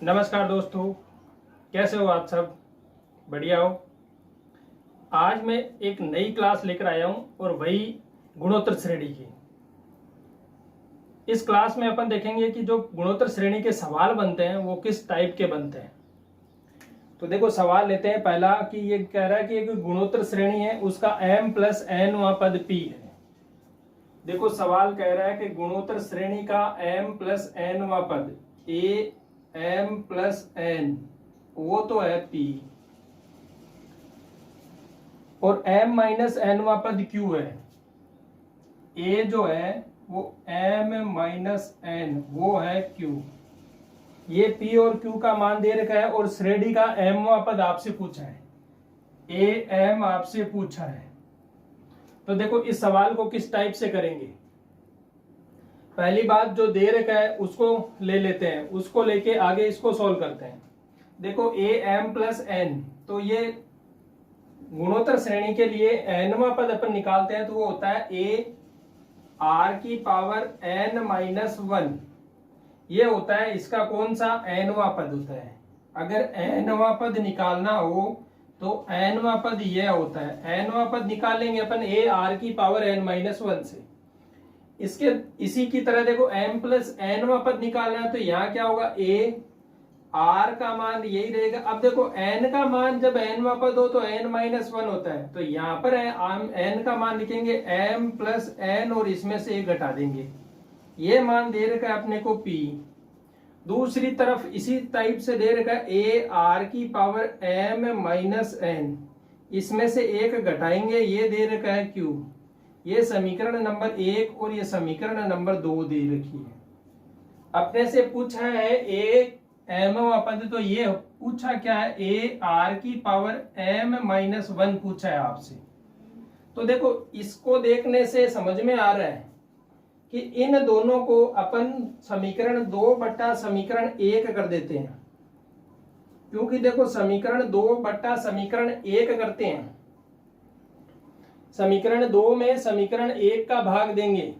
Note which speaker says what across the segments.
Speaker 1: नमस्कार दोस्तों, कैसे हो आप सब? बढ़िया हो? आज मैं एक नई क्लास लेकर आया हूं और वही गुणोत्तर श्रेणी की। इस क्लास में अपन देखेंगे कि जो गुणोत्तर श्रेणी के सवाल बनते हैं वो किस टाइप के बनते हैं। तो देखो सवाल लेते हैं पहला कि ये कह रहा है कि एक गुणोत्तर श्रेणी है, उसका m+n पद p है। देखो सवाल कह रहा है कि गुणोत्तर श्रेणी का m+n पद m+n वो तो है p और m-n पद q है। a जो है वो m-n वो है q। ये p और q का मान दे रखा है और श्रेणी का mवां पद आपसे पूछा है, am आपसे पूछा है। तो देखो इस सवाल को किस टाइप से करेंगे। पहली बात जो दे रखा है उसको ले लेते हैं, उसको लेके आगे इसको सॉल्व करते हैं। देखो am+n, तो ये गुणोत्तर श्रेणी के लिए nवां पद अपन निकालते हैं तो वो होता है a⁴n-1। ये होता है इसका कौन सा nवां पद होता है। अगर nवां पद निकालना हो तो nवां पद ये होता है। nवां पद निकालेंगे अपन a⁴n-1 से। इसके इसी की तरह देखो m+n पद निकालना है तो यहाँ क्या होगा, r का मान यही रहेगा। अब देखो n का मान जब n पद हो तो n-1 होता है, तो यहाँ पर n का मान लिखेंगे m+n और इसमें से एक घटा देंगे। ये मान दे रखा है अपने को p। दूसरी तरफ इसी टाइप से दे रखा है a⁴m-n, इसमें से एक घटाएंगे, ये दे रखा है q। ये समीकरण नंबर 1 और ये समीकरण नंबर 2 दे रखी है। अपने से पूछा है m पद, तो ये पूछा क्या है, a⁴m-1 पूछा है आपसे। तो देखो इसको देखने से समझ में आ रहा है कि इन दोनों को अपन समीकरण 2 बट्टा समीकरण 1 कर देते हैं। क्योंकि देखो समीकरण 2 बट्टा समीकरण 1 करते हैं, समीकरण 2 में समीकरण 1 का भाग देंगे,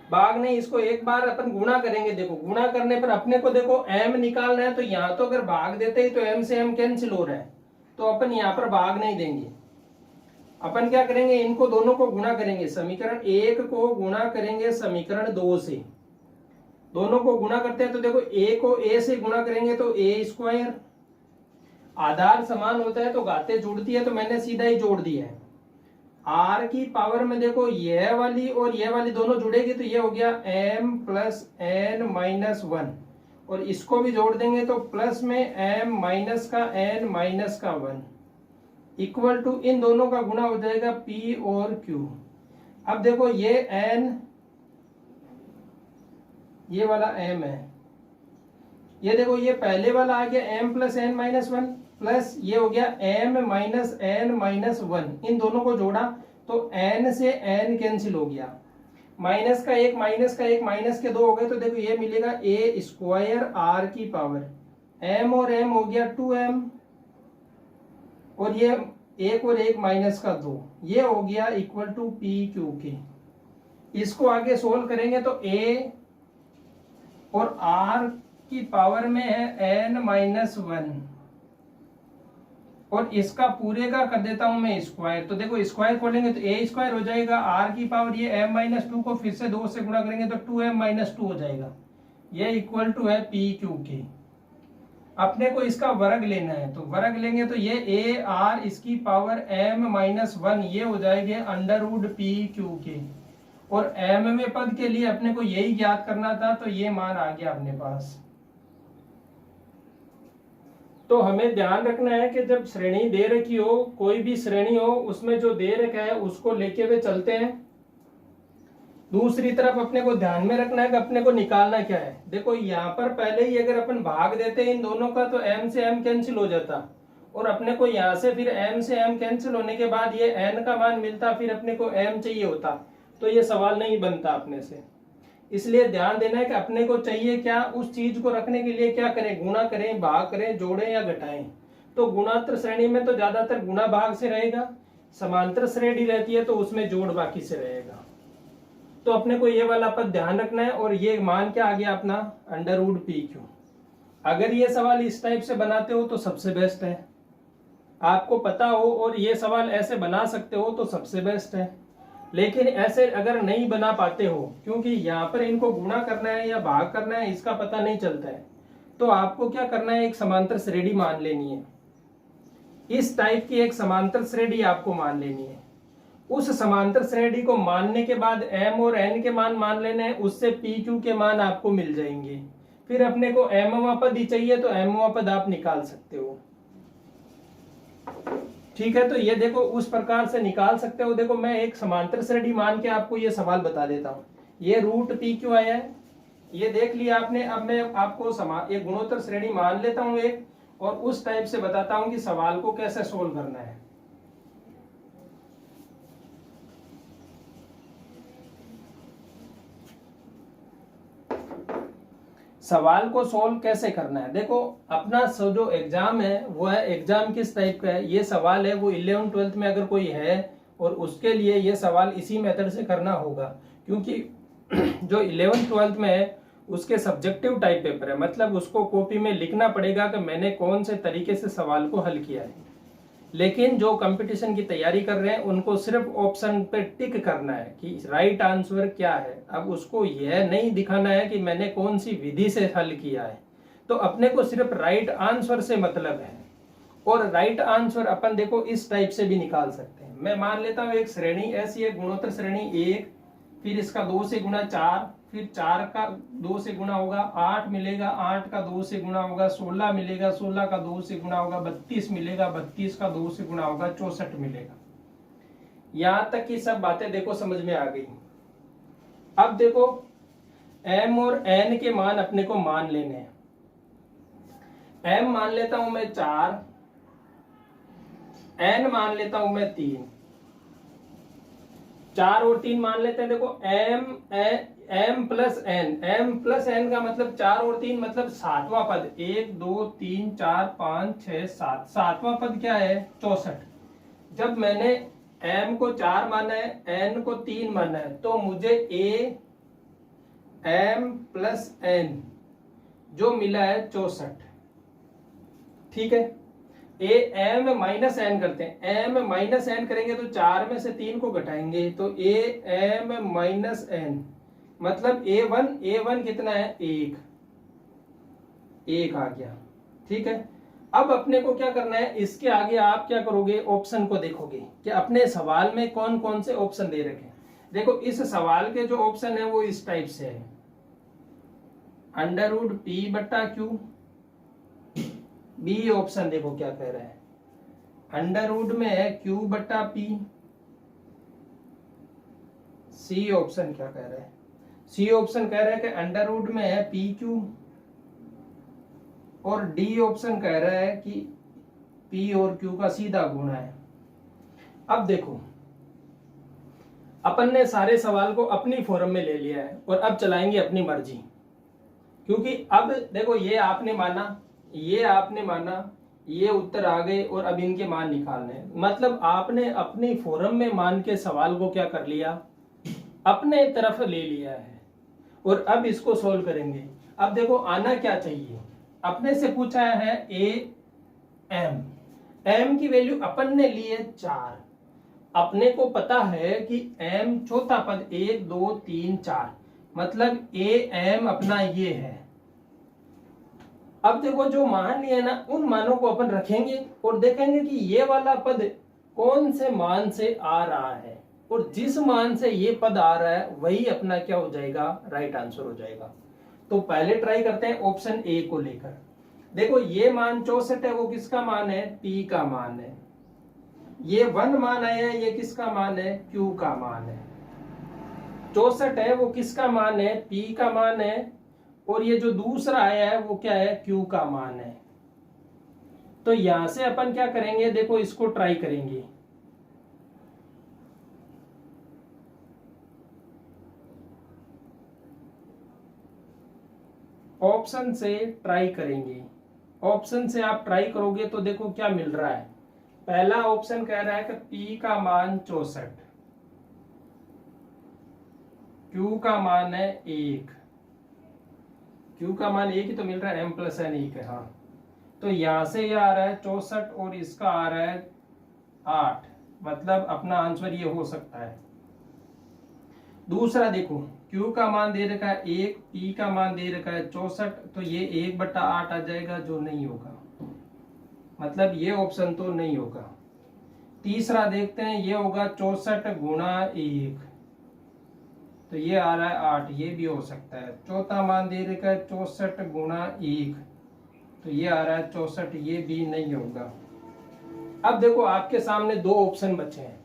Speaker 1: भाग नहीं, इसको एक बार अपन गुणा करेंगे। देखो गुणा करने पर अपने को देखो m निकालना है, तो यहां तो अगर भाग देते ही तो m से m कैंसिल हो रहा है, तो अपन यहां पर भाग नहीं देंगे। अपन क्या करेंगे, इनको दोनों को गुणा करेंगे। समीकरण 1 को गुणा करेंगे समीकरण 2 से, दोनों को गुणा करते हैं तो देखो a को a से गुणा करेंगे तो a², आधार समान होता है तो घातें जुड़ती है, तो मैंने सीधा ही जोड़ दिया है। r की पावर में देखो यह वाली और यह वाली दोनों जुड़ेगी तो ये हो गया m+n-1 और इसको भी जोड़ देंगे तो प्लस में m-n-1 इक्वल टू इन दोनों का गुणा हो जाएगा p और q। अब देखो ये n, ये वाला m है, ये देखो ये पहले वाला आ गया m+n-1 प्लस ये हो गया m-n-1। इन दोनों को जोड़ा तो n से n कैंसिल हो गया, माइनस का एक माइनस का एक माइनस के 2 हो गए, तो देखो ये मिलेगा a² r की पावर m और m हो गया 2m और ये 1 और 1 माइनस का 2, ये हो गया इक्वल टू p/q के। इसको आगे सोल्व करेंगे तो a और r की पावर में है n-1 और इसका पूरे का कर देता हूं मैं स्क्वायर। तो देखो स्क्वायर खोलेंगे तो a² हो जाएगा, r की पावर ये m-2 को फिर से 2 से गुणा करेंगे तो 2m-2 हो जाएगा, ये इक्वल टू है p/q के। अपने को इसका वर्ग लेना है तो वर्ग लेंगे तो ये a r इसकी पावर m-1 ये हो जाएंगे √p/q के। और m में पद के लिए अपने को यही ज्ञात करना था, तो ये मान आ गया अपने पास। तो हमें ध्यान रखना है कि जब श्रेणी दे रखी हो, कोई भी श्रेणी हो, उसमें जो दे रखा है उसको लेके हुए चलते हैं। दूसरी तरफ अपने को ध्यान में रखना है कि अपने को निकालना क्या है। देखो यहाँ पर पहले ही अगर अपन भाग देते इन दोनों का तो m से m कैंसिल हो जाता और अपने को यहाँ से फिर m से m कैंसिल होने के बाद ये n का मान मिलता, फिर अपने को m चाहिए होता, तो ये सवाल नहीं बनता अपने से। इसलिए ध्यान देना है कि अपने को चाहिए क्या, उस चीज को रखने के लिए क्या करें, गुणा करें, भाग करें, जोड़ें या घटाएं। तो गुणांतर श्रेणी में तो ज्यादातर गुणा भाग से रहेगा, समांतर श्रेणी रहती है तो उसमें जोड़ बाकी से रहेगा। तो अपने को ये वाला पद ध्यान रखना है। और ये मान क्या आ गया अपना अंडर रूट पी क्यू। अगर ये सवाल इस टाइप से बनाते हो तो सबसे बेस्ट है, आपको पता हो और ये सवाल ऐसे बना सकते हो तो सबसे बेस्ट है। लेकिन ऐसे अगर नहीं बना पाते हो, क्योंकि यहाँ पर इनको गुणा करना है या भाग करना है इसका पता नहीं चलता है, तो आपको क्या करना है, एक समांतर श्रेणी मान लेनी है। इस टाइप की एक समांतर श्रेणी आपको मान लेनी है। उस समांतर श्रेणी को मानने के बाद m और n के मान मान लेने हैं, उससे p q के मान आपको मिल जाएंगे। फिर अपने को mवां पद ही चाहिए तो mवां पद आप निकाल सकते हो। ठीक है, तो ये देखो उस प्रकार से निकाल सकते हो। देखो मैं एक समांतर श्रेणी मान के आपको ये सवाल बता देता हूँ। ये रूट पी क्यू आया है, ये देख लिया आपने। अब मैं आपको एक गुणोत्तर श्रेणी मान लेता हूँ एक, और उस टाइप से बताता हूँ कि सवाल को कैसे सोल्व करना है। सवाल को सोल्व कैसे करना है, देखो अपना जो एग्जाम है वो है, एग्जाम किस टाइप का है, ये सवाल है वो 11th-12th में अगर कोई है और उसके लिए ये सवाल इसी मेथड से करना होगा। क्योंकि जो 11th-12th में है उसके सब्जेक्टिव टाइप पेपर है, मतलब उसको कॉपी में लिखना पड़ेगा कि मैंने कौन से तरीके से सवाल को हल किया है। लेकिन जो कंपटीशन की तैयारी कर रहे हैं उनको सिर्फ ऑप्शन पे टिक करना है कि राइट आंसर क्या है। अब उसको यह नहीं दिखाना है कि मैंने कौन सी विधि से हल किया है, तो अपने को सिर्फ राइट आंसर से मतलब है। और राइट आंसर अपन देखो इस टाइप से भी निकाल सकते हैं। मैं मान लेता हूं एक श्रेणी ऐसी है, गुणोत्तर श्रेणी 1, फिर इसका 2 से गुणा 4, फिर 4 का 2 से गुणा होगा 8 मिलेगा, 8 का 2 से गुणा होगा 16 मिलेगा, 16 का 2 से गुणा होगा 32 मिलेगा, 32 का 2 से गुणा होगा 64 मिलेगा। यहां तक की सब बातें देखो समझ में आ गई। अब देखो m और n के मान अपने को मान लेने हैं। m मान लेता हूं मैं 4, n मान लेता हूं मैं 3, 4 और 3 मान लेते हैं। देखो m प्लस n का मतलब 4 और 3 मतलब 7वां पद, 1 2 3 4 5 6 7, 7वां पद क्या है 64। जब मैंने m को 4 माना है, n को 3 माना है, तो मुझे a m प्लस n जो मिला है 64। ठीक है, ए एम माइनस एन करते हैं, एम माइनस एन करेंगे तो 4 में से 3 को घटाएंगे तो ए एम माइनस एन मतलब ए वन कितना है 1 आ गया। ठीक है, अब अपने को क्या करना है, इसके आगे आप क्या करोगे, ऑप्शन को देखोगे कि अपने सवाल में कौन कौन से ऑप्शन दे रखे हैं। देखो इस सवाल के जो ऑप्शन है वो इस टाइप से है, अंडर रूट पी बट्टा क्यू। बी ऑप्शन देखो क्या कह रहा है, अंडर रूट में है क्यू बट्टा पी। सी ऑप्शन क्या कह रहा है, सी ऑप्शन कह रहा है कि अंडर रूट में है पी क्यू। और डी ऑप्शन कह रहा है कि पी और क्यू का सीधा गुणा है। अब देखो अपन ने सारे सवाल को अपनी फॉर्म में ले लिया है और अब चलाएंगे अपनी मर्जी। क्योंकि अब देखो ये आपने माना, ये आपने माना, ये उत्तर आ गए और अब इनके मान निकालने, मतलब आपने अपनी फॉर्म में मान के सवाल को क्या कर लिया, अपने तरफ ले लिया है और अब इसको सोल्व करेंगे। अब देखो आना क्या चाहिए, अपने से पूछा है ए एम की वैल्यू अपन ने ली है 4। अपने को पता है कि एम चौथा पद 1 2 3 4 मतलब ए एम अपना ये है। अब देखो जो मान लिए ना उन मानों को अपन रखेंगे और देखेंगे कि ये वाला पद कौन से मान से आ रहा है, और जिस मान से ये पद आ रहा है वही अपना क्या हो जाएगा, राइट आंसर हो जाएगा। तो पहले ट्राई करते हैं ऑप्शन ए को लेकर। देखो ये मान 64 है, वो किसका मान है, पी का मान है। ये 1 मान आया है, ये किसका मान है, क्यू का मान है। 64 है वो किसका मान है, पी का मान है, और ये जो दूसरा आया है वो क्या है, क्यू का मान है। तो यहां से अपन क्या करेंगे, देखो इसको ट्राई करेंगे। ऑप्शन से ट्राई करेंगे, ऑप्शन से आप ट्राई करोगे तो देखो क्या मिल रहा है। पहला ऑप्शन कह रहा है कि P का मान 64, Q का मान है 1, Q का मान 1 ही तो मिल रहा है, M प्लस N 1 है। हाँ, तो यहां से ये आ रहा है 64 और इसका आ रहा है 8, मतलब अपना आंसर ये हो सकता है। दूसरा देखो, Q का मान दे रखा है 1, P का मान दे रखा है 64, तो ये 1/8 आ जाएगा, जो नहीं होगा, मतलब ये ऑप्शन तो नहीं होगा। तीसरा देखते हैं, ये होगा 64 गुणा 1, तो ये आ रहा है 8, ये भी हो सकता है। चौथा मान दे रखा है 64 गुणा 1, तो ये आ रहा है 64, ये भी नहीं होगा। अब देखो आपके सामने दो ऑप्शन बचे हैं,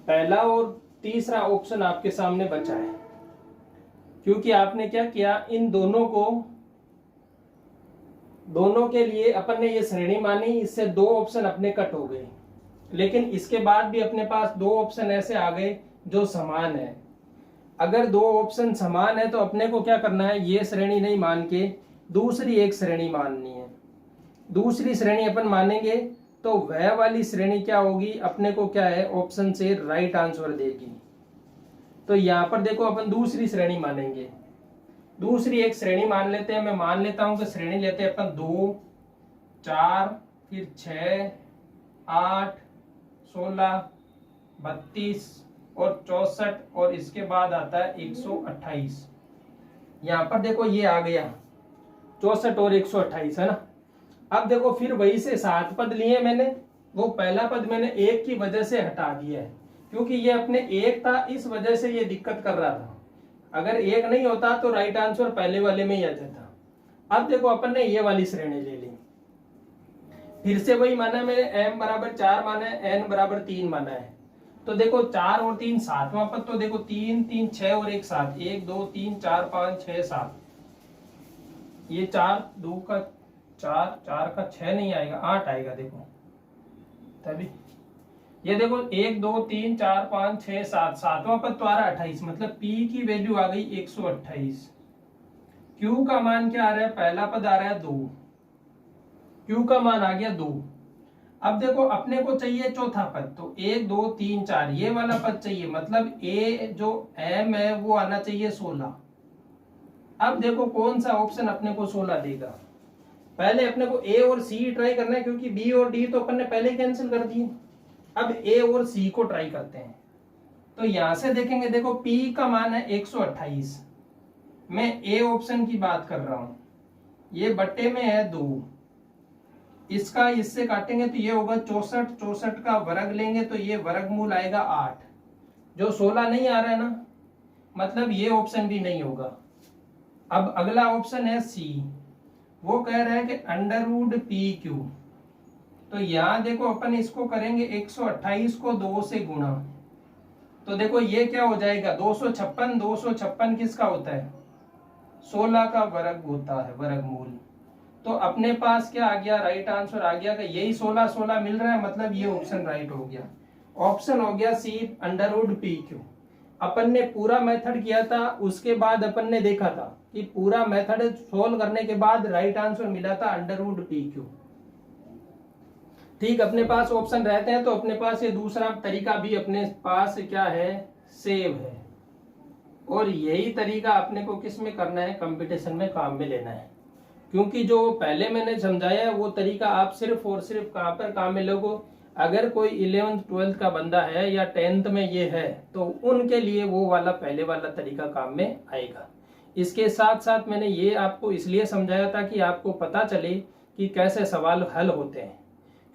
Speaker 1: पहला और तीसरा ऑप्शन आपके सामने बचा है, क्योंकि आपने क्या किया, इन दोनों के लिए अपन ने ये श्रेणी मानी, इससे दो ऑप्शन अपने कट हो गए। लेकिन इसके बाद भी अपने पास दो ऑप्शन ऐसे आ गए जो समान है। अगर दो ऑप्शन समान है तो अपने को क्या करना है, ये श्रेणी नहीं मान के दूसरी एक श्रेणी माननी है। दूसरी श्रेणी अपन मानेंगे तो वह वाली श्रेणी क्या होगी, अपने को क्या है, ऑप्शन से राइट आंसर देगी। तो यहां पर देखो अपन दूसरी श्रेणी मानेंगे, दूसरी एक श्रेणी मान लेते हैं। मैं मान लेता हूं कि श्रेणी लेते हैं अपन 2, 4, फिर 6, 8, 16, 32 और 64, और इसके बाद आता है 128। यहां पर देखो ये आ गया 64 और 128 है ना। अब देखो फिर वही से 7 पद लिए मैंने, वो पहला पद मैंने 1 की वजह से हटा दिया है, क्योंकि ये अपने 1 था, इस वजह से ये दिक्कत कर रहा था। अगर 1 नहीं होता तो राइट आंसर पहले वाले में ही आ जाता। अब देखो अपन ने ये वाली श्रेणी ले ली, फिर से वही माना मैंने, m बराबर 4 माना है, n बराबर 3 माना है। तो देखो 4 और 3 सातवां पद, तो देखो 3 3 6 और 1 7, 1 2 3 4 5 6 7, ये 4 2 का 4, 4 का 6 नहीं आएगा, 8 आएगा। देखो तभी ये देखो 1 2 3 4 5 6 7, सातवां पद तो आ रहा है 28, मतलब P की वैल्यू आ गई 128। Q का मान क्या आ रहा है, पहला पद आ रहा है 2, Q का मान आ गया 2। अब देखो अपने को चाहिए चौथा पद, तो 1 2 3 4 ये वाला पद चाहिए, मतलब A जो M है वो आना चाहिए 16। अब देखो कौन सा ऑप्शन अपने को 16 देगा। पहले अपने को A और C ट्राई करना है, क्योंकि B और D तो अपन ने पहले कैंसिल कर दिए। अब A और C को ट्राई करते हैं, तो यहां से देखेंगे, देखो P का मान है 128, मैं A ऑप्शन की बात कर रहा हूं, ये बट्टे में है 2, इसका इससे काटेंगे तो ये होगा 64, 64 का वर्ग लेंगे तो ये वर्गमूल आएगा 8, जो 16 नहीं आ रहा है ना, मतलब ये ऑप्शन भी नहीं होगा। अब अगला ऑप्शन है C, वो कह रहा है कि √PQ, तो यहां देखो अपन इसको करेंगे 128 को 2 से गुणा, तो देखो ये क्या हो जाएगा, 256, 256 किसका होता है, 16 का वर्ग होता है, वर्गमूल। तो अपने पास क्या आ गया, राइट आंसर आ गया कि यही 16 16 मिल रहा है, मतलब ये ऑप्शन राइट हो गया। ऑप्शन हो गया C √PQ। अपन ने पूरा मेथड किया था, उसके बाद अपन ने देखा था कि पूरा मेथड सोल्व करने के बाद राइट आंसर मिला था √PQ। ठीक, अपने पास ऑप्शन रहते हैं तो अपने पास ये दूसरा तरीका भी अपने पास क्या है, सेव है। और यही तरीका अपने को किस में करना है, कंपटीशन में काम में लेना है। क्योंकि जो पहले मैंने समझाया है वो तरीका आप सिर्फ और सिर्फ कहां पर काम में लोगों, अगर कोई 11th 12th का बंदा है या 10th में ये है तो उनके लिए वो वाला पहले वाला तरीका काम में आएगा। इसके साथ साथ मैंने ये आपको इसलिए समझाया था कि आपको पता चले कि कैसे सवाल हल होते हैं,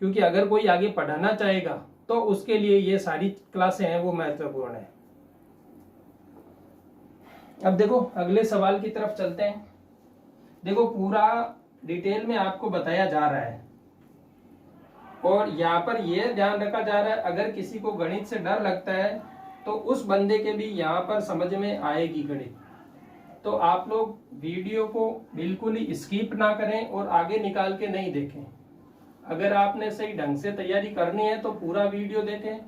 Speaker 1: क्योंकि अगर कोई आगे पढ़ाना चाहेगा तो उसके लिए ये सारी क्लासें हैं वो महत्वपूर्ण है। अब देखो अगले सवाल की तरफ चलते हैं। देखो पूरा डिटेल में आपको बताया जा रहा है, और यहाँ पर यह ध्यान रखा जा रहा है अगर किसी को गणित से डर लगता है तो उस बंदे के भी यहाँ पर समझ में आएगी गणित। तो आप लोग वीडियो को बिल्कुल ही स्किप ना करें और आगे निकाल के नहीं देखें। अगर आपने सही ढंग से तैयारी करनी है तो पूरा वीडियो देखें,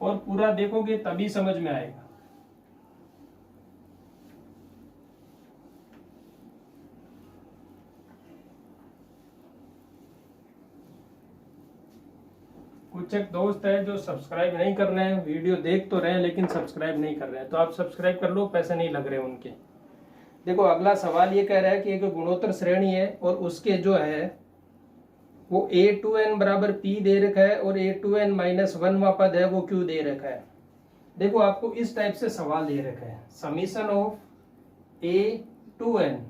Speaker 1: और पूरा देखोगे तभी समझ में आएगा। कुछ कुछ एक दोस्त है जो सब्सक्राइब नहीं कर रहे हैं, वीडियो देख तो रहे हैं लेकिन सब्सक्राइब नहीं कर रहे हैं, तो आप सब्सक्राइब कर लो, पैसे नहीं लग रहे उनके। देखो अगला सवाल ये कह रहा है कि एक गुणोत्तर श्रेणी है और उसके जो है वो a2n बराबर p दे रखा है और a2n माइनस 1वां पद है वो q दे रखा है। देखो आपको इस टाइप से सवाल दे रखा है, समीशन ऑफ a2n,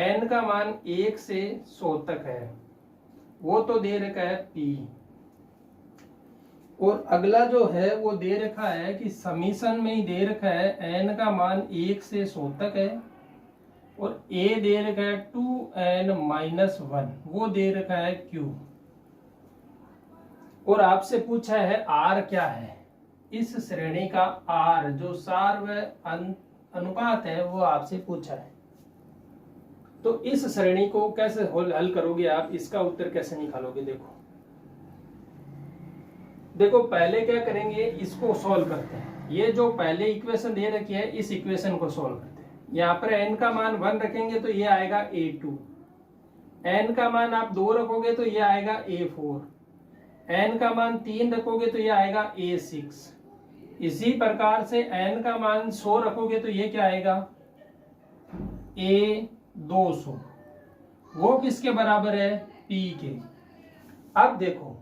Speaker 1: n का मान 1 से 100 तक है, वो तो दे रखा है p, और अगला जो है वो दे रखा है कि समीशन में ही दे रखा है n का मान 1 से 100 तक है और a दे रखा है 2n माइनस 1, वो दे रखा है q, और आपसे पूछा है r क्या है। इस श्रेणी का r जो सार्व अनुपात है वो आपसे पूछा है। तो इस श्रेणी को कैसे हल करोगे आप, इसका उत्तर कैसे निकालोगे। देखो पहले क्या करेंगे, इसको सॉल्व करते हैं। ये जो पहले इक्वेशन दे रखी है इस इक्वेशन को सॉल्व करते हैं। यहाँ पर n का मान 1 रखेंगे तो ये आएगा a2, n का मान आप 2 रखोगे तो ये आएगा a4, n का मान 3 रखोगे तो ये आएगा a6। इसी प्रकार से n का मान 100 रखोगे तो ये क्या आएगा a200, वो किसके बराबर है, p के। अब देखो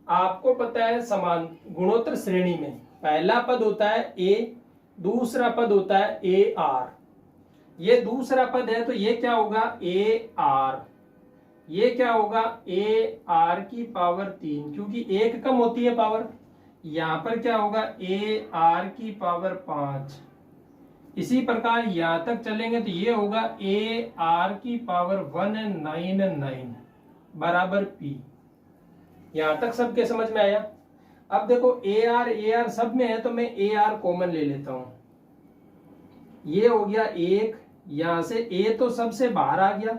Speaker 1: आपको पता है समान गुणोत्तर श्रेणी में पहला पद होता है a, दूसरा पद होता है ar, ये दूसरा पद है तो ये क्या होगा ar, ये क्या होगा ar की पावर 3, क्योंकि एक कम होती है पावर, यहां पर क्या होगा ar की पावर 5। इसी प्रकार यहां तक चलेंगे तो ये होगा ar की पावर 199 बराबर p। यहां तक सबके समझ में आया। अब देखो ar सब में है तो मैं ar कॉमन ले लेता हूं, ये हो गया 1, यहां से a तो सबसे बाहर आ गया,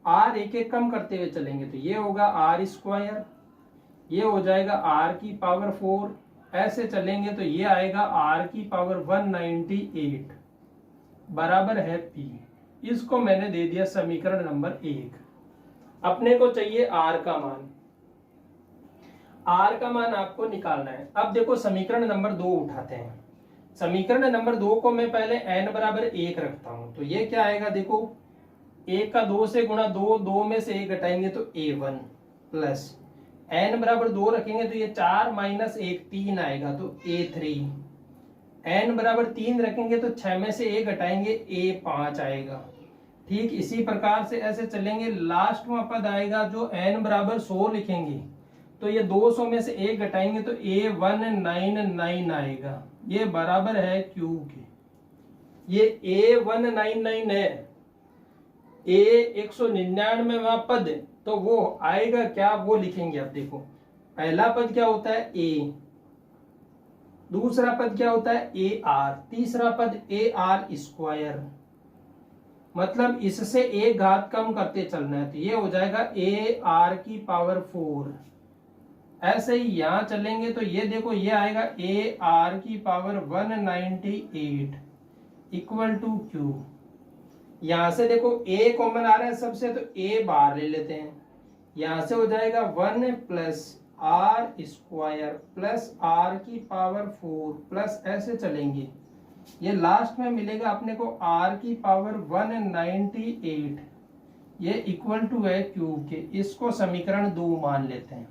Speaker 1: r एक एक कम करते हुए चलेंगे तो ये होगा r स्क्वायर, ये हो जाएगा r की पावर 4, ऐसे चलेंगे तो ये आएगा r की पावर 198 बराबर है p। इसको मैंने दे दिया समीकरण नंबर 1। अपने को चाहिए r का मान, r का मान आपको निकालना है। अब देखो समीकरण नंबर 2 उठाते हैं। समीकरण नंबर 2 को मैं पहले n बराबर 1 रखता हूं तो ये क्या आएगा, देखो 1 का 2 से गुणा 2, 2 में से 1 घटाएंगे तो a1 प्लस n बराबर 2 रखेंगे तो ये 4 माइनस 1 3 आएगा तो a3, n बराबर 3 रखेंगे तो 6 में से 1 घटाएंगे a5 आएगा। ठीक इसी प्रकार से ऐसे चलेंगे, लास्ट में पद आएगा जो n बराबर 100 लिखेंगे तो ये 200 में से 1 घटाएंगे तो a199 आएगा, ये बराबर है q के। ये a199 है, a 199वां पद तो वो आएगा क्या, वो लिखेंगे। आप देखो पहला पद क्या होता है a, दूसरा पद क्या होता है ar, तीसरा पद ar स्क्वायर, मतलब इससे एक घात कम करते चलना है तो ये हो जाएगा ar की पावर 4। ऐसे ही यहां चलेंगे तो ये देखो ये आएगा ar की पावर 198 इक्वल टू q। यहां से देखो a कॉमन आ रहा है सबसे तो a बाहर ले लेते हैं, यहां से हो जाएगा 1 plus r square plus r की पावर 4 प्लस ऐसे चलेंगे, ये लास्ट में मिलेगा अपने को r की पावर 198, ये इक्वल टू है q के। इसको समीकरण 2 मान लेते हैं।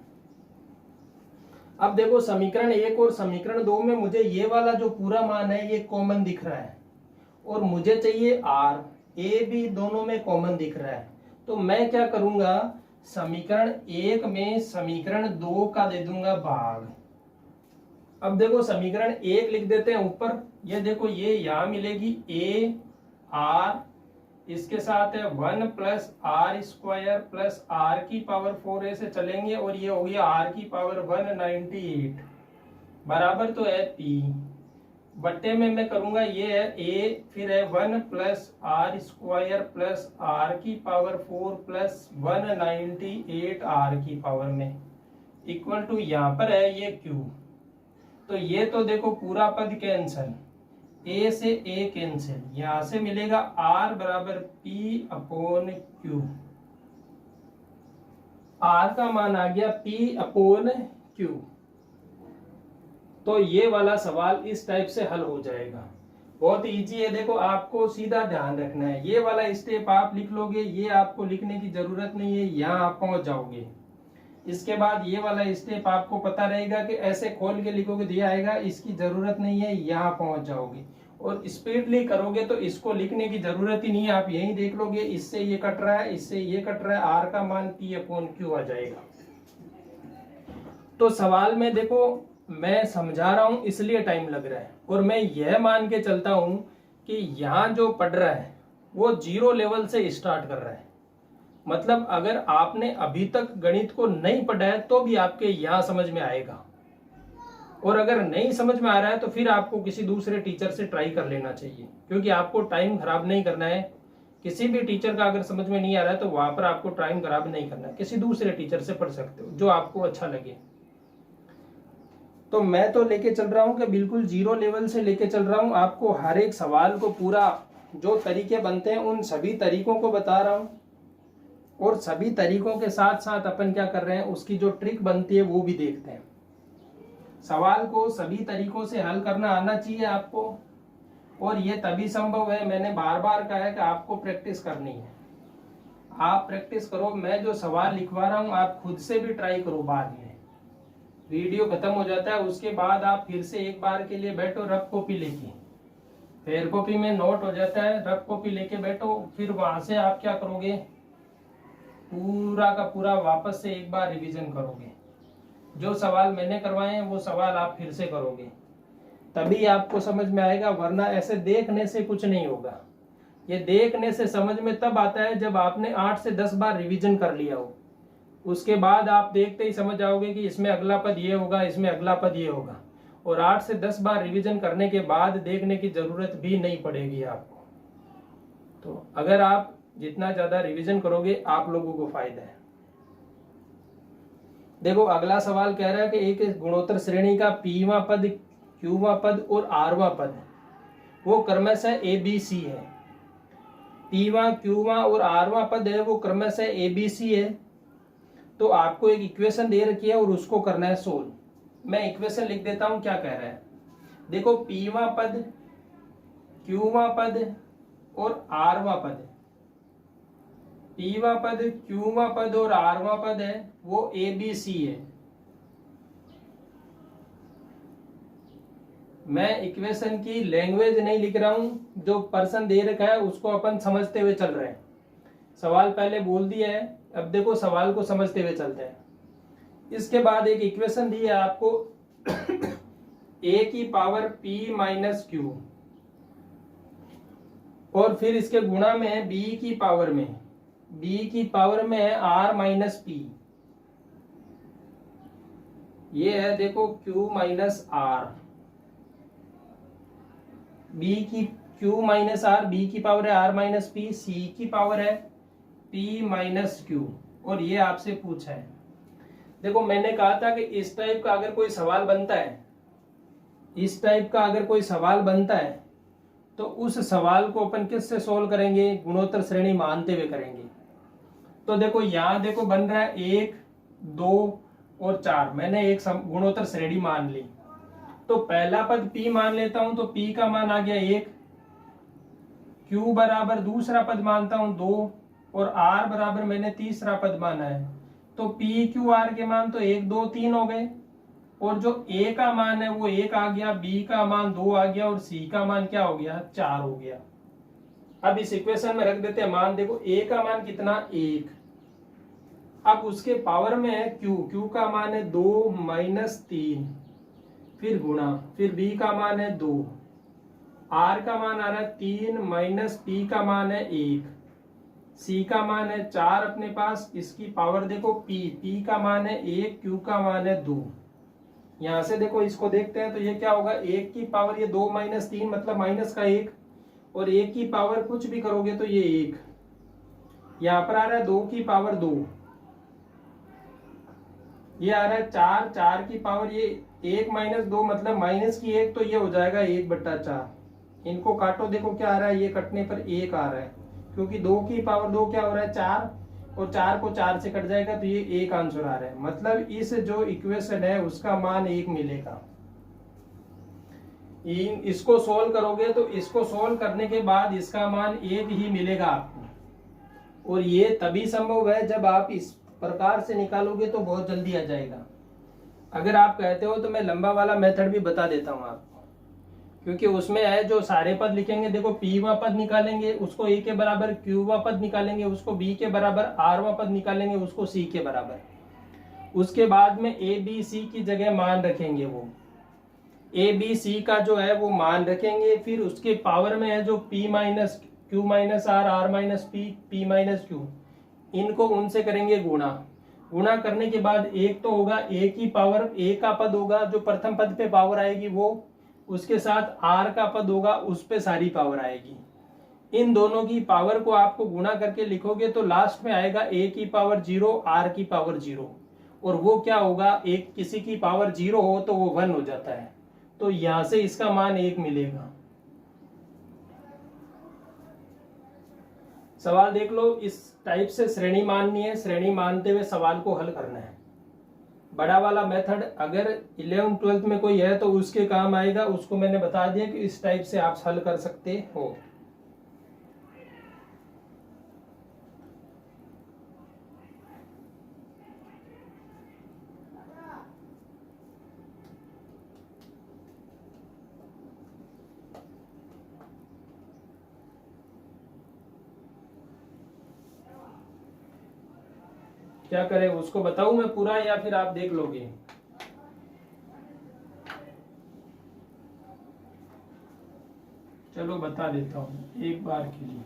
Speaker 1: अब देखो समीकरण 1 और समीकरण 2 में मुझे ये वाला जो पूरा मान है ये कॉमन दिख रहा है और मुझे चाहिए r, a भी दोनों में कॉमन दिख रहा है, तो मैं क्या करूंगा, समीकरण 1 में समीकरण 2 का दे दूंगा भाग। अब देखो समीकरण 1 लिख देते हैं ऊपर, ये देखो ये यहां मिलेगी a r, इसके साथ है 1 plus r square plus r की पावर 4 ऐसे चलेंगे और ये हो गया r की पावर 198 बराबर तो है p, बट्टे में मैं करूंगा ये है a, फिर है 1 plus r square plus r की पावर 4 प्लस 198 r की पावर में इक्वल टू यहाँ पर है ये q। तो ये तो देखो पूरा पद कैंसल, a से a कैंसिल, यहां से मिलेगा r बराबर p अपॉन q। r का मान आ गया p अपॉन क्यू। तो ये वाला सवाल इस टाइप से हल हो जाएगा। बहुत इजी है। देखो आपको सीधा ध्यान रखना है, ये वाला स्टेप आप लिख लोगे, ये आपको लिखने की जरूरत नहीं है, यहाँ आप पहुंच जाओगे। इसके बाद ये वाला स्टेप आपको पता रहेगा कि ऐसे खोल के लिखोगे तो ये आएगा, इसकी जरूरत नहीं है, यहाँ पहुंच जाओगे। और स्पीडली करोगे तो इसको लिखने की जरूरत ही नहीं है, आप यही देख लोगे, इससे ये कट रहा है, इससे ये कट रहा है, आर का मान P/Q आ जाएगा। तो सवाल में देखो मैं समझा रहा हूं इसलिए टाइम लग रहा है, और मैं यह मान के चलता हूं कि यहाँ जो पढ़ रहा है वो 0 लेवल से स्टार्ट कर रहा है। मतलब अगर आपने अभी तक गणित को नहीं पढ़ा है तो भी आपके यहाँ समझ में आएगा, और अगर नहीं समझ में आ रहा है तो फिर आपको किसी दूसरे टीचर से ट्राई कर लेना चाहिए, क्योंकि आपको टाइम खराब नहीं करना है। किसी भी टीचर का अगर समझ में नहीं आ रहा है तो वहां पर आपको टाइम खराब नहीं करना है, किसी दूसरे टीचर से पढ़ सकते हो जो आपको अच्छा लगे। तो मैं तो लेके चल रहा हूं कि बिल्कुल 0 लेवल से लेके चल रहा हूं, आपको हर एक सवाल को पूरा जो तरीके बनते हैं उन सभी तरीकों को बता रहा हूं, और सभी तरीकों के साथ साथ अपन क्या कर रहे हैं उसकी जो ट्रिक बनती है वो भी देखते हैं। सवाल को सभी तरीकों से हल करना आना चाहिए आपको, और ये तभी संभव है, मैंने बार बार कहा है कि आपको प्रैक्टिस करनी है। आप प्रैक्टिस करो, मैं जो सवाल लिखवा रहा हूं आप खुद से भी ट्राई करो। बाद में वीडियो खत्म हो जाता है उसके बाद आप फिर से एक बार के लिए बैठो रफ कॉपी लेके, फेयर कॉपी में नोट हो जाता है, रफ कॉपी लेके बैठो, फिर वहां से आप क्या करोगे, पूरा का पूरा वापस से एक बार रिवीजन करोगे। जो सवाल मैंने करवाए हैं वो सवाल आप फिर से करोगे, तभी आपको समझ में आएगा, वरना ऐसे देखने से कुछ नहीं होगा। ये देखने से समझ में तब आता है जब आपने 8 से 10 बार रिवीजन कर लिया हो, उसके बाद आप देखते ही समझ जाओगे कि इसमें अगला पद ये होगा, इसमें अगला पद ये होगा, और 8 से 10 बार रिवीजन करने के बाद देखने की जरूरत भी नहीं पड़ेगी आपको। तो अगर आप जितना ज्यादा रिवीजन करोगे आप लोगों को फायदा है। देखो अगला सवाल कह रहा है कि एक गुणोत्तर श्रेणी का पीवां पद, क्यूवां पद और आरवां पद वो क्रमशः ABC है। पीवां, क्यूवां और आरवां पद है वो क्रमशः ABC है। तो आपको एक इक्वेशन दे रखी है और उसको करना है सोल्व। मैं इक्वेशन लिख देता हूं क्या कह रहा है। देखो पीवां पद, क्यूवां पद और आरवां पद, पीवां पद, क्यूवां पद और आरवां पद है वो ABC है। मैं इक्वेशन की लैंग्वेज नहीं लिख रहा हूं, जो पर्सन दे रखा है उसको अपन समझते हुए चल रहे हैं। सवाल पहले बोल दिया है, अब देखो सवाल को समझते हुए चलते हैं। इसके बाद एक इक्वेशन दी है आपको a की पावर P-Q, और फिर इसके गुणा में है b की पावर में, b की पावर में है R-P। ये है देखो Q माइनस R, b की Q माइनस R, b की पावर है R-P, c की पावर है P-Q, और ये आपसे पूछा है। देखो मैंने कहा था कि इस टाइप का अगर कोई सवाल बनता है, इस टाइप का अगर कोई सवाल बनता है तो उस सवाल को अपन किससे सोल्व करेंगे, गुणोत्तर श्रेणी मानते हुए करेंगे। तो देखो यहाँ देखो बन रहा है 1, 2 और 4, मैंने एक गुणोत्तर श्रेणी मान ली। तो पहला पद P मान लेता हूं, तो P का मान आ गया 1, Q बराबर दूसरा पद मानता हूं 2, और R बराबर मैंने तीसरा पद माना है। तो PQR के मान तो 1, 2, 3 हो गए, और जो A का मान है वो 1 आ गया, B का मान 2 आ गया, और C का मान क्या हो गया, 4 हो गया। अब इस इक्वेशन में रख देते हैं मान। देखो A का मान कितना, 1, अब उसके पावर में है Q का मान है 2 माइनस 3, फिर गुणा, फिर B का मान है 2, R का मान आ रहा है 3 माइनस P का मान है 1, C का मान है 4 अपने पास, इसकी पावर देखो P का मान है 1, Q का मान है 2। यहां से देखो इसको देखते हैं तो ये क्या होगा, 1 की पावर ये 2 माइनस 3 मतलब माइनस का 1, और 1 की पावर कुछ भी करोगे तो ये 1, यहां पर आ रहा है 2 की पावर 2, ये आ रहा है 4, 4 की पावर ये 1 माइनस 2 मतलब माइनस की 1, तो ये हो जाएगा 1/4। इनको काटो, देखो क्या आ रहा है, ये कटने पर 1 आ रहा है, क्योंकि 2 की पावर 2 क्या हो रहा है, 4, और 4 को 4 से कट जाएगा तो ये 1 आंसर आ रहा है। मतलब इस जो इक्वेशन है उसका मान 1 मिलेगा। इसको सोल्व करोगे तो इसको सोल्व करने के बाद इसका मान 1 ही मिलेगा आपको। और ये तभी संभव है जब आप इस प्रकार से निकालोगे तो बहुत जल्दी आ जाएगा। अगर आप कहते हो तो मैं लंबा वाला मेथड भी बता देता हूं आपको, क्योंकि उसमें है जो सारे पद लिखेंगे, देखो पीवा पद निकालेंगे उसको ए के बराबर, क्यूवा पद निकालेंगे उसको बी के बराबर, आरवा पद निकालेंगे उसको सी के बराबर। उसके बाद में ए बी सी की जगह मान रखेंगे, वो ए बी सी का जो है वो मान रखेंगे। फिर उसके पावर में है जो P minus Q minus R, R minus P, P minus Q, इनको उनसे करेंगे गुणा। गुणा करने के बाद एक तो होगा ए की पावर, ए का पद होगा जो प्रथम पद पे पावर आएगी वो, उसके साथ आर का पद होगा उस पे सारी पावर आएगी। इन दोनों की पावर को आपको गुणा करके लिखोगे तो लास्ट में आएगा ए की पावर 0, आर की पावर 0। और वो क्या होगा, एक किसी की पावर 0 हो तो वो 1 हो जाता है। तो यहां से इसका मान 1 मिलेगा। सवाल देख लो, इस टाइप से श्रेणी माननी है, श्रेणी मानते हुए सवाल को हल करना है। बड़ा वाला मेथड अगर 11th 12th में कोई है तो उसके काम आएगा, उसको मैंने बता दिया कि इस टाइप से आप हल कर सकते हो। क्या करें, उसको बताऊं मैं पूरा या फिर आप देख लोगे? चलो बता देता हूं एक बार के लिए,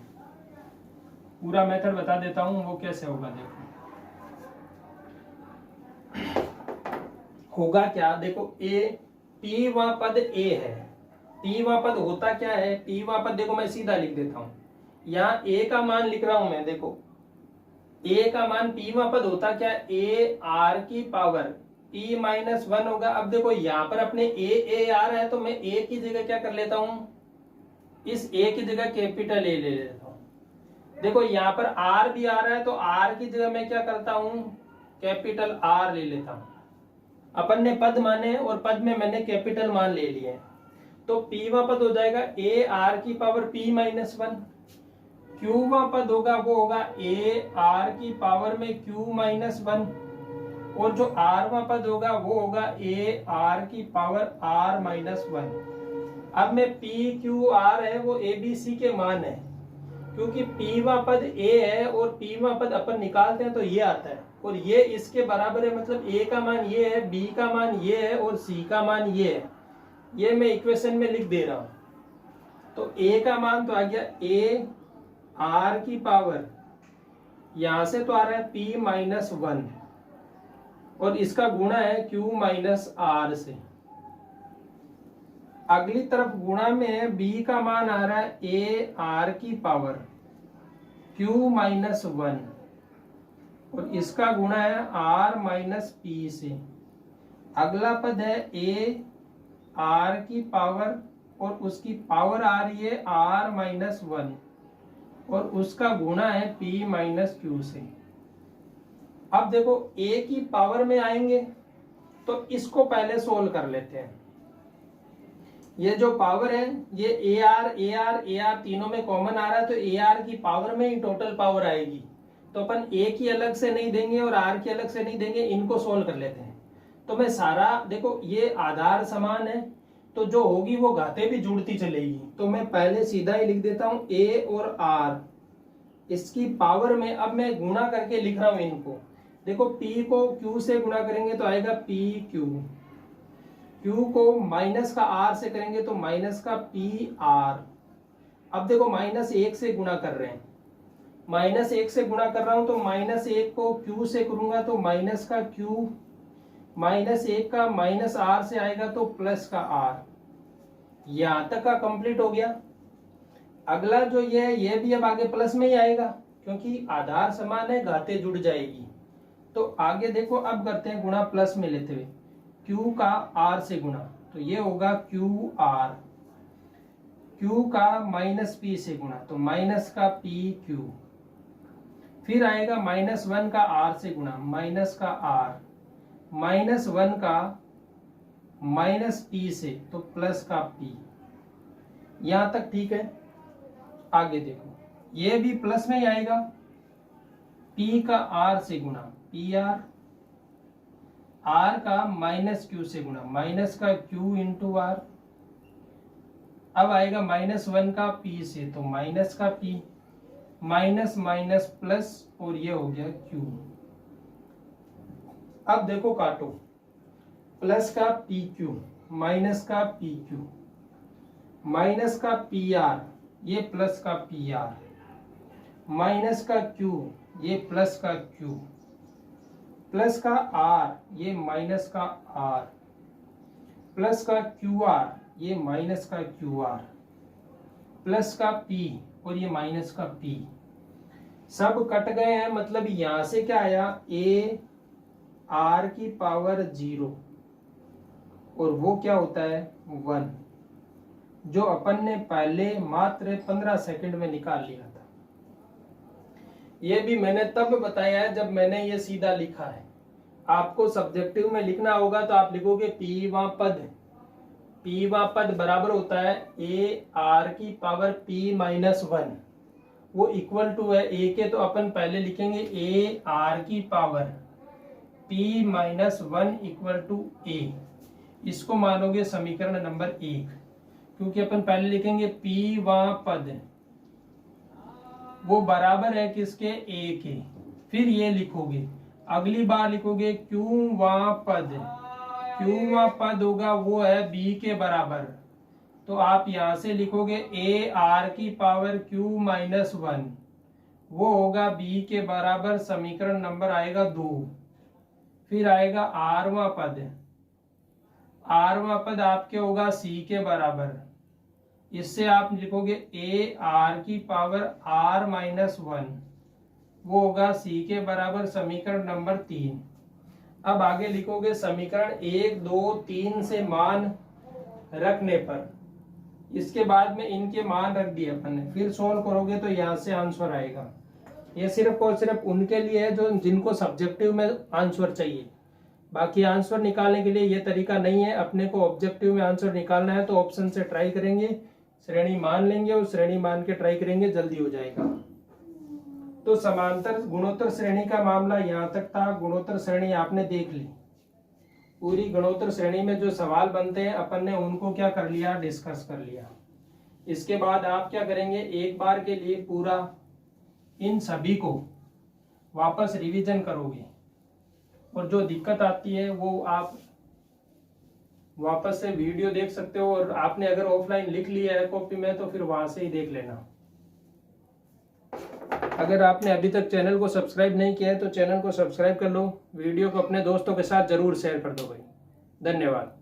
Speaker 1: पूरा मेथड बता देता हूं वो कैसे होगा। देखो होगा क्या, देखो ए पी वा पद ए है, पी वा पद होता क्या है, पी वा पद देखो मैं सीधा लिख देता हूं, यहाँ ए का मान लिख रहा हूं मैं। देखो ए का मान पी वा पद होता क्या, ए आर की पावर पी माइनस 1 होगा। अब देखो यहाँ पर अपने ए आ रहा है तो मैं ए की जगह क्या कर लेता हूं, इस ए की जगह कैपिटल ए ले लेता हूं। देखो यहाँ पर आर भी आ रहा है तो आर की जगह मैं क्या करता हूं, कैपिटल आर ले लेता हूं। अपन ने पद माने और पद में मैंने कैपिटल मान ले लिए, तो पी वा पद हो जाएगा ए आर की पावर पी माइनस 1। क्यू वा पद होगा वो होगा ए आर की पावर में क्यू माइनस 1, और जो आर वा पद होगा वो होगा ए आर की पावर आर माइनस 1। अब में पी क्यू आर है वो ए बी सी के मान है, क्योंकि पी वा पद ए है और पी वा पद अपन निकालते हैं तो ये आता है, और ये इसके बराबर है। मतलब ए का मान ये है, बी का मान ये है और सी का मान ये है। ये मैं इक्वेशन में लिख दे रहा हूं। तो ए का मान तो आ गया ए आर की पावर, यहां से तो आ रहा है पी माइनस 1, और इसका गुणा है क्यू माइनस आर से। अगली तरफ गुणा में बी का मान आ रहा है ए आर की पावर क्यू माइनस 1, और इसका गुणा है आर माइनस पी से। अगला पद है ए आर की पावर, और उसकी पावर आ रही है आर माइनस 1, और उसका गुणा है पी माइनस क्यू से। अब देखो ए की पावर में आएंगे तो इसको पहले सोल्व कर लेते हैं। ये जो पावर है ये ए आर तीनों में कॉमन आ रहा है, तो ए आर की पावर में ही टोटल पावर आएगी। तो अपन ए की अलग से नहीं देंगे और आर की अलग से नहीं देंगे, इनको सोल्व कर लेते हैं। तो मैं सारा, देखो ये आधार समान है तो जो होगी वो घाते भी जुड़ती चलेगी। तो मैं पहले सीधा ही लिख देता हूं ए और आर, इसकी पावर में अब मैं गुणा करके लिख रहा हूं इनको। देखो पी को क्यू से गुणा करेंगे तो आएगा पी क्यू, क्यू को माइनस का आर से करेंगे तो माइनस का पी आर। अब देखो माइनस 1 से गुणा कर रहे हैं, माइनस 1 से गुणा कर रहा हूं तो माइनस 1 को क्यू से करूंगा तो माइनस का क्यू, माइनस 1 का माइनस आर से आएगा तो प्लस का आर। यहां तक का कंप्लीट हो गया। अगला जो ये भी अब आगे प्लस में ही आएगा क्योंकि आधार समान है, घाते जुड़ जाएगी। तो आगे देखो अब करते हैं गुणा प्लस में लेते हुए, Q का R से गुणा तो ये होगा क्यू आर, Q का माइनस P से गुणा तो माइनस का पी क्यू। फिर आएगा -1 का r से गुणा, माइनस का r, -1 का -p से, तो प्लस का p। यहां तक ठीक है। आगे देखो, ये भी प्लस में ही आएगा, p का r से गुणा, pr, r का -q से गुणा, माइनस का q इंटू r। अब आएगा -1 का p से, तो माइनस का p, माइनस माइनस प्लस, और ये हो गया q। अब देखो काटो, प्लस का pq, माइनस का pq, माइनस का pr, ये प्लस का pr, माइनस का q, ये प्लस का q, प्लस का r, ये माइनस का r, प्लस का qr, ये माइनस का qr, प्लस का p, और ये माइनस का p। सब कट गए हैं, मतलब यहां से क्या आया, a r की पावर 0, और वो क्या होता है 1, जो अपन ने पहले मात्र 15 सेकंड में निकाल लिया था। ये भी मैंने तब बताया है जब मैंने ये सीधा लिखा है। आपको सब्जेक्टिव में लिखना होगा तो आप लिखोगे पीवां पद बराबर होता है a r की पावर p माइनस 1, वो इक्वल टू है a के, तो अपन पहले लिखेंगे a r की power p minus 1 equal to a। इसको मानोगे समीकरण नंबर 1, क्योंकि अपन पहले लिखेंगे पीवां पद, वो बराबर है किसके, a के। फिर ये लिखोगे, अगली बार लिखोगे क्यूवां पद होगा, वो है b के बराबर, तो आप यहां से लिखोगे a r की पावर q माइनस 1, वो होगा b के बराबर, समीकरण नंबर आएगा 2। फिर आएगा आरवां पद आपके होगा c के बराबर, इससे आप लिखोगे a r की पावर r माइनस 1, वो होगा c के बराबर, समीकरण नंबर 3। अब आगे लिखोगे समीकरण 1, 2, 3 से मान रखने पर, इसके बाद में इनके मान रख दिए अपन ने, फिर सोल्व करोगे तो यहाँ से आंसर आएगा। ये सिर्फ और सिर्फ उनके लिए है जो जिनको सब्जेक्टिव में आंसर चाहिए। बाकी आंसर निकालने के लिए ये तरीका नहीं है। अपने को ऑब्जेक्टिव में आंसर निकालना है तो ऑप्शन से ट्राई करेंगे, श्रेणी मान लेंगे और श्रेणी मान के ट्राई करेंगे, जल्दी हो जाएगा। तो समांतर गुणोत्तर श्रेणी का मामला यहाँ तक था। गुणोत्तर श्रेणी आपने देख ली। पूरी गुणोत्तर श्रेणी में जो सवाल बनते हैं अपन ने उनको क्या कर लिया, डिस्कस कर लिया। इसके बाद आप क्या करेंगे, एक बार के लिए पूरा इन सभी को वापस रिवीजन करोगे, और जो दिक्कत आती है वो आप वापस से वीडियो देख सकते हो, और आपने अगर ऑफलाइन लिख लिया है कॉपी में तो फिर वहां से ही देख लेना। अगर आपने अभी तक चैनल को सब्सक्राइब नहीं किया है तो चैनल को सब्सक्राइब कर लो, वीडियो को अपने दोस्तों के साथ जरूर शेयर कर दो भाई। धन्यवाद।